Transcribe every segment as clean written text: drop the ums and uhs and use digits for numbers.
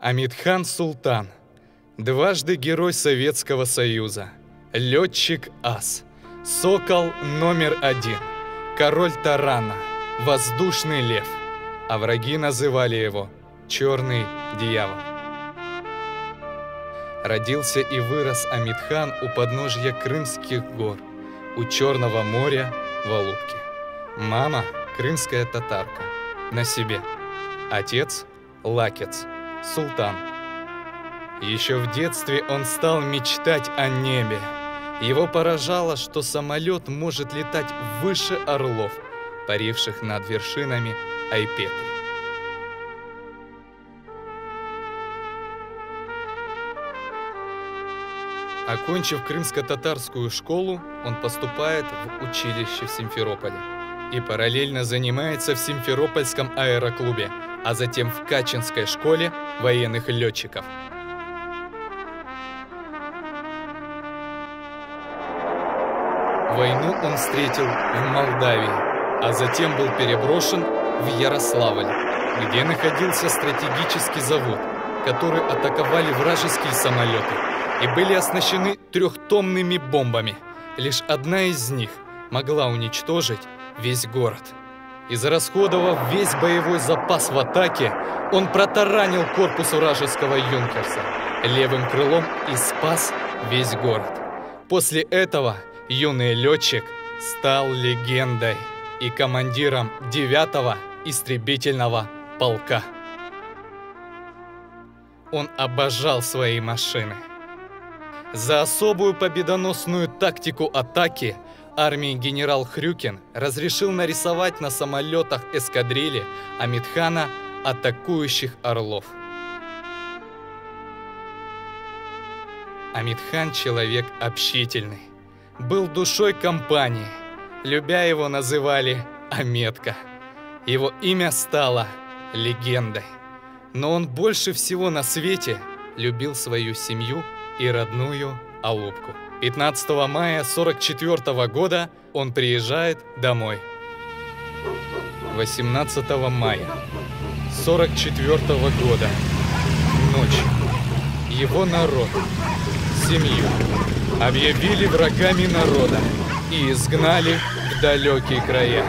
Амитхан Султан, дважды Герой Советского Союза, летчик-ас, сокол номер 1, король тарана, воздушный лев, а враги называли его Черный дьявол. Родился и вырос Амитхан у подножья Крымских гор, у Черного моря в Алупке. Мама – крымская татарка, на себе. Отец – лакец, султан. Еще в детстве он стал мечтать о небе. Его поражало, что самолет может летать выше орлов, паривших над вершинами Айпетри. Окончив крымско-татарскую школу, он поступает в училище в Симферополе и параллельно занимается в Симферопольском аэроклубе, а затем в Качинской школе военных летчиков. Войну он встретил в Молдавии, а затем был переброшен в Ярославль, где находился стратегический завод, который атаковали вражеские самолеты и были оснащены трехтонными бомбами. Лишь одна из них могла уничтожить весь город. Израсходовав весь боевой запас в атаке, он протаранил корпус вражеского юнкерса левым крылом и спас весь город. После этого юный летчик стал легендой и командиром 9-го истребительного полка. Он обожал свои машины. За особую победоносную тактику атаки армии генерал Хрюкин разрешил нарисовать на самолетах эскадрильи Амитхана атакующих орлов. Амитхан человек общительный, был душой компании, любя его называли Аметка. Его имя стало легендой, но он больше всего на свете любил свою семью и родную Алупку. 15 мая 1944 года он приезжает домой. 18 мая 1944 года ночью его народ, семью объявили врагами народа и изгнали в далекие края.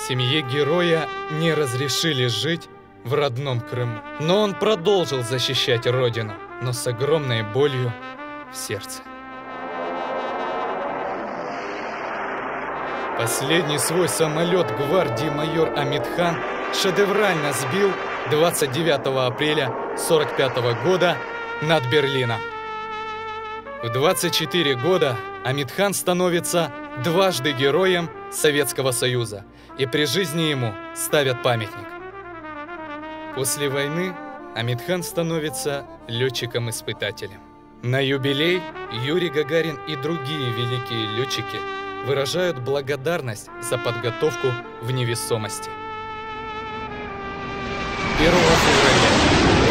Семье героя не разрешили жить в родном Крыму. Но он продолжил защищать родину, но с огромной болью в сердце. Последний свой самолет гвардии майор Амитхан шедеврально сбил 29 апреля 1945 года над Берлином. В 24 года Амитхан становится дважды Героем Советского Союза, и при жизни ему ставят памятник. После войны Амитхан становится летчиком-испытателем. На юбилей Юрий Гагарин и другие великие летчики выражают благодарность за подготовку в невесомости. 1 февраля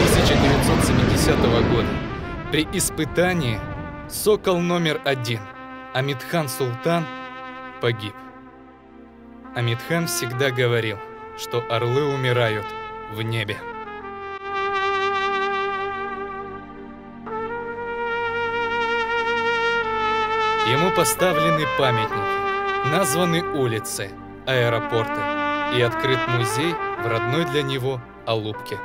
1970 года при испытании сокол номер 1 Амитхан Султан погиб. Амитхан всегда говорил, что орлы умирают в небе. Ему поставлены памятники, названы улицы, аэропорты и открыт музей в родной для него Алупке.